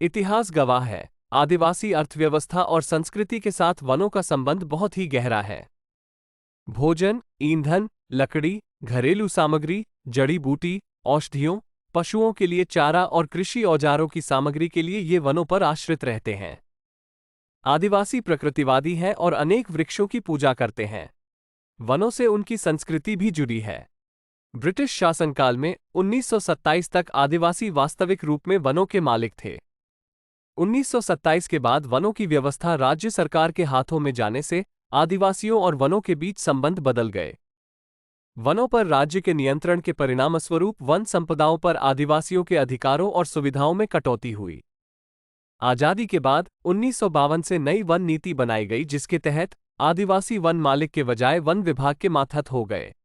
इतिहास गवाह है, आदिवासी अर्थव्यवस्था और संस्कृति के साथ वनों का संबंध बहुत ही गहरा है। भोजन, ईंधन, लकड़ी, घरेलू सामग्री, जड़ी बूटी, औषधियों, पशुओं के लिए चारा और कृषि औजारों की सामग्री के लिए ये वनों पर आश्रित रहते हैं। आदिवासी प्रकृतिवादी हैं और अनेक वृक्षों की पूजा करते हैं। वनों से उनकी संस्कृति भी जुड़ी है। ब्रिटिश शासनकाल में 1927 तक आदिवासी वास्तविक रूप में वनों के मालिक थे। 1927 के बाद वनों की व्यवस्था राज्य सरकार के हाथों में जाने से आदिवासियों और वनों के बीच संबंध बदल गए। वनों पर राज्य के नियंत्रण के परिणामस्वरूप वन संपदाओं पर आदिवासियों के अधिकारों और सुविधाओं में कटौती हुई। आजादी के बाद 1952 से नई वन नीति बनाई गई, जिसके तहत आदिवासी वन मालिक के बजाय वन विभाग के मातहत हो गए।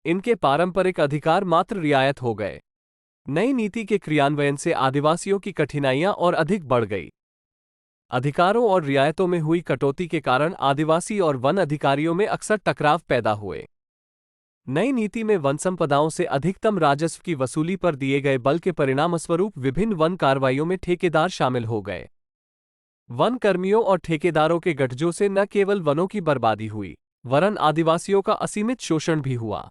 इनके पारंपरिक अधिकार मात्र रियायत हो गए। नई नीति के क्रियान्वयन से आदिवासियों की कठिनाइयां और अधिक बढ़ गई। अधिकारों और रियायतों में हुई कटौती के कारण आदिवासी और वन अधिकारियों में अक्सर टकराव पैदा हुए। नई नीति में वन संपदाओं से अधिकतम राजस्व की वसूली पर दिए गए बल के परिणामस्वरूप विभिन्न वन कार्रवाइयों में ठेकेदार शामिल हो गए। वन कर्मियों और ठेकेदारों के गठजोड़ से न केवल वनों की बर्बादी हुई, वरन आदिवासियों का असीमित शोषण भी हुआ।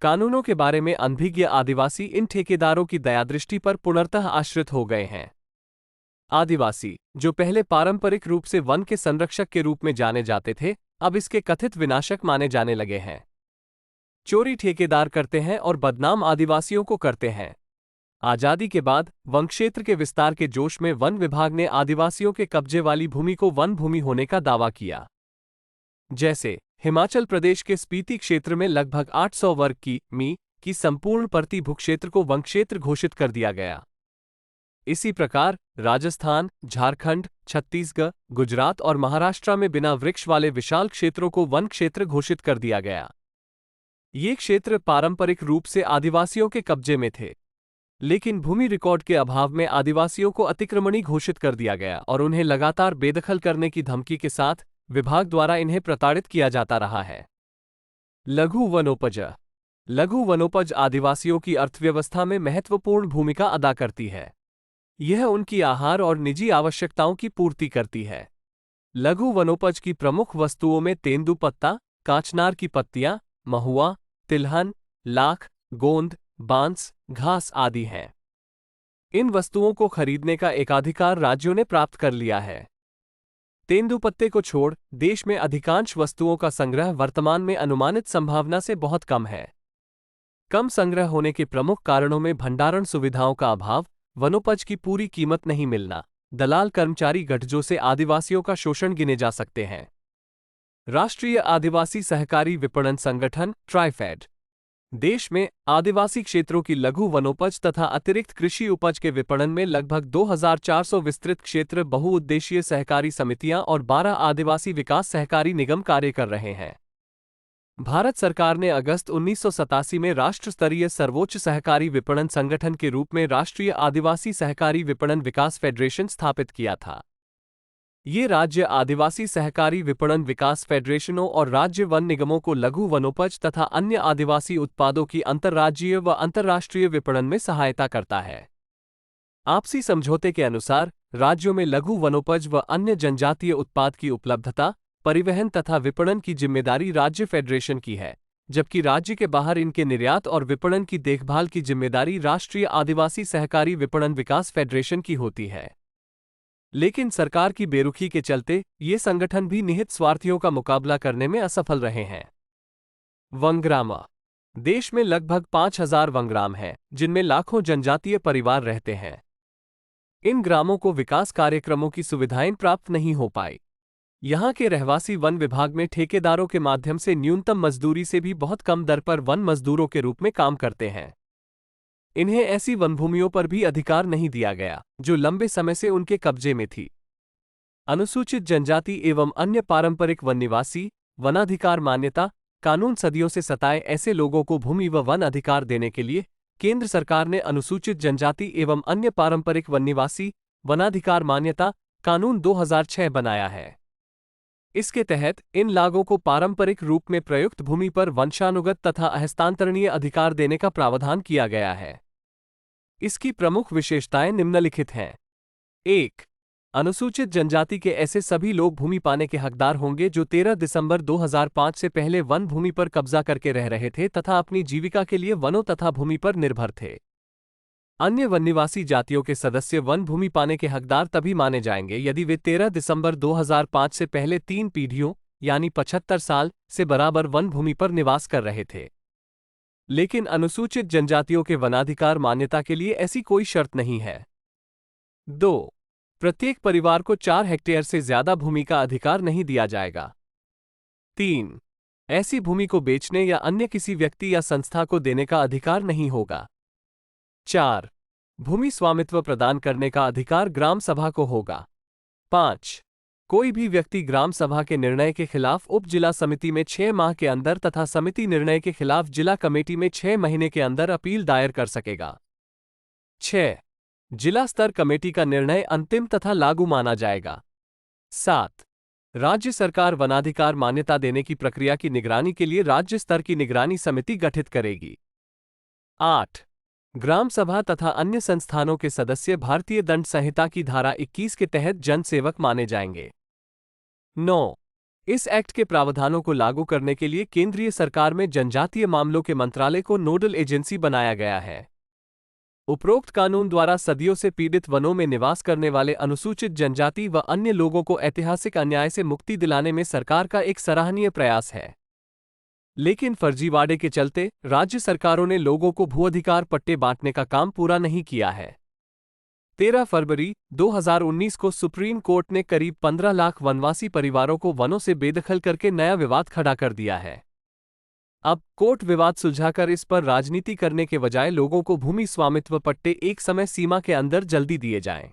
कानूनों के बारे में अनभिज्ञ आदिवासी इन ठेकेदारों की दयादृष्टि पर पूर्णतः आश्रित हो गए हैं। आदिवासी, जो पहले पारंपरिक रूप से वन के संरक्षक के रूप में जाने जाते थे, अब इसके कथित विनाशक माने जाने लगे हैं। चोरी ठेकेदार करते हैं और बदनाम आदिवासियों को करते हैं। आजादी के बाद वन क्षेत्र के विस्तार के जोश में वन विभाग ने आदिवासियों के कब्जे वाली भूमि को वन भूमि होने का दावा किया। जैसे हिमाचल प्रदेश के स्पीति क्षेत्र में लगभग 800 वर्ग मी की संपूर्ण परती भूक्षेत्र को वन क्षेत्र घोषित कर दिया गया। इसी प्रकार राजस्थान, झारखंड, छत्तीसगढ़, गुजरात और महाराष्ट्र में बिना वृक्ष वाले विशाल क्षेत्रों को वन क्षेत्र घोषित कर दिया गया। ये क्षेत्र पारंपरिक रूप से आदिवासियों के कब्जे में थे, लेकिन भूमि रिकॉर्ड के अभाव में आदिवासियों को अतिक्रमणी घोषित कर दिया गया और उन्हें लगातार बेदखल करने की धमकी के साथ विभाग द्वारा इन्हें प्रताड़ित किया जाता रहा है। लघु वनोपज। लघु वनोपज आदिवासियों की अर्थव्यवस्था में महत्वपूर्ण भूमिका अदा करती है। यह उनकी आहार और निजी आवश्यकताओं की पूर्ति करती है। लघु वनोपज की प्रमुख वस्तुओं में तेंदुपत्ता, काचनार की पत्तियां, महुआ, तिलहन, लाख, गोंद, बांस, घास आदि हैं। इन वस्तुओं को खरीदने का एकाधिकार राज्यों ने प्राप्त कर लिया है। तेंदुपत्ते को छोड़ देश में अधिकांश वस्तुओं का संग्रह वर्तमान में अनुमानित संभावना से बहुत कम है। कम संग्रह होने के प्रमुख कारणों में भंडारण सुविधाओं का अभाव, वनोपज की पूरी कीमत नहीं मिलना, दलाल कर्मचारी गठजोड़ से आदिवासियों का शोषण गिने जा सकते हैं। राष्ट्रीय आदिवासी सहकारी विपणन संगठन ट्राइफेड देश में आदिवासी क्षेत्रों की लघु वनोपज तथा अतिरिक्त कृषि उपज के विपणन में लगभग 2400 विस्तृत क्षेत्र बहुउद्देशीय सहकारी समितियां और 12 आदिवासी विकास सहकारी निगम कार्य कर रहे हैं। भारत सरकार ने अगस्त 1987 में राष्ट्र स्तरीय सर्वोच्च सहकारी विपणन संगठन के रूप में राष्ट्रीय आदिवासी सहकारी विपणन विकास फेडरेशन स्थापित किया था। ये राज्य आदिवासी सहकारी विपणन विकास फेडरेशनों और राज्य वन निगमों को लघु वनोपज तथा अन्य आदिवासी उत्पादों की अंतर्राज्यीय व अंतर्राष्ट्रीय विपणन में सहायता करता है। आपसी समझौते के अनुसार राज्यों में लघु वनोपज व अन्य जनजातीय उत्पाद की उपलब्धता, परिवहन तथा विपणन की जिम्मेदारी राज्य फेडरेशन की है, जबकि राज्य के बाहर इनके निर्यात और विपणन की देखभाल की जिम्मेदारी राष्ट्रीय आदिवासी सहकारी विपणन विकास फेडरेशन की होती है। लेकिन सरकार की बेरुखी के चलते ये संगठन भी निहित स्वार्थियों का मुकाबला करने में असफल रहे हैं। वनग्राम। देश में लगभग 5000 वनग्राम हैं, जिनमें लाखों जनजातीय परिवार रहते हैं। इन ग्रामों को विकास कार्यक्रमों की सुविधाएं प्राप्त नहीं हो पाई। यहाँ के रहवासी वन विभाग में ठेकेदारों के माध्यम से न्यूनतम मजदूरी से भी बहुत कम दर पर वन मजदूरों के रूप में काम करते हैं। इन्हें ऐसी वनभूमियों पर भी अधिकार नहीं दिया गया जो लंबे समय से उनके कब्जे में थी। अनुसूचित जनजाति एवं अन्य पारंपरिक वन निवासी वनाधिकार मान्यता कानून सदियों से सताए ऐसे लोगों को भूमि व वन अधिकार देने के लिए केंद्र सरकार ने अनुसूचित जनजाति एवं अन्य पारंपरिक वन निवासी वनाधिकार मान्यता कानून 2006 बनाया है। इसके तहत इन लागों को पारंपरिक रूप में प्रयुक्त भूमि पर वंशानुगत तथा हस्तांतरणीय अधिकार देने का प्रावधान किया गया है। इसकी प्रमुख विशेषताएं निम्नलिखित हैं। 1. अनुसूचित जनजाति के ऐसे सभी लोग भूमि पाने के हकदार होंगे जो 13 दिसंबर 2005 से पहले वन भूमि पर कब्जा करके रह रहे थे तथा अपनी जीविका के लिए वनों तथा भूमि पर निर्भर थे। अन्य वन निवासी जातियों के सदस्य वन भूमि पाने के हकदार तभी माने जाएंगे यदि वे 13 दिसंबर 2005 से पहले 3 पीढ़ियों यानी 75 साल से बराबर वन भूमि पर निवास कर रहे थे। लेकिन अनुसूचित जनजातियों के वनाधिकार मान्यता के लिए ऐसी कोई शर्त नहीं है। 2. प्रत्येक परिवार को 4 हेक्टेयर से ज्यादा भूमि का अधिकार नहीं दिया जाएगा। 3. ऐसी भूमि को बेचने या अन्य किसी व्यक्ति या संस्था को देने का अधिकार नहीं होगा। 4. भूमि स्वामित्व प्रदान करने का अधिकार ग्राम सभा को होगा। 5. कोई भी व्यक्ति ग्राम सभा के निर्णय के खिलाफ उप जिला समिति में 6 माह के अंदर तथा समिति निर्णय के खिलाफ जिला कमेटी में 6 महीने के अंदर अपील दायर कर सकेगा। 6. जिला स्तर कमेटी का निर्णय अंतिम तथा लागू माना जाएगा। 7. राज्य सरकार वनाधिकार मान्यता देने की प्रक्रिया की निगरानी के लिए राज्य स्तर की निगरानी समिति गठित करेगी। 8. ग्राम सभा तथा अन्य संस्थानों के सदस्य भारतीय दंड संहिता की धारा 21 के तहत जन सेवक माने जाएंगे। 9. इस एक्ट के प्रावधानों को लागू करने के लिए केंद्रीय सरकार में जनजातीय मामलों के मंत्रालय को नोडल एजेंसी बनाया गया है। उपरोक्त कानून द्वारा सदियों से पीड़ित वनों में निवास करने वाले अनुसूचित जनजाति व अन्य लोगों को ऐतिहासिक अन्याय से मुक्ति दिलाने में सरकार का एक सराहनीय प्रयास है। लेकिन फर्जीवाड़े के चलते राज्य सरकारों ने लोगों को भू अधिकार पट्टे बांटने का काम पूरा नहीं किया है। 13 फरवरी 2019 को सुप्रीम कोर्ट ने करीब 15 लाख वनवासी परिवारों को वनों से बेदखल करके नया विवाद खड़ा कर दिया है। अब कोर्ट विवाद सुलझाकर इस पर राजनीति करने के बजाय लोगों को भूमि स्वामित्व पट्टे एक समय सीमा के अंदर जल्दी दिए जाएं।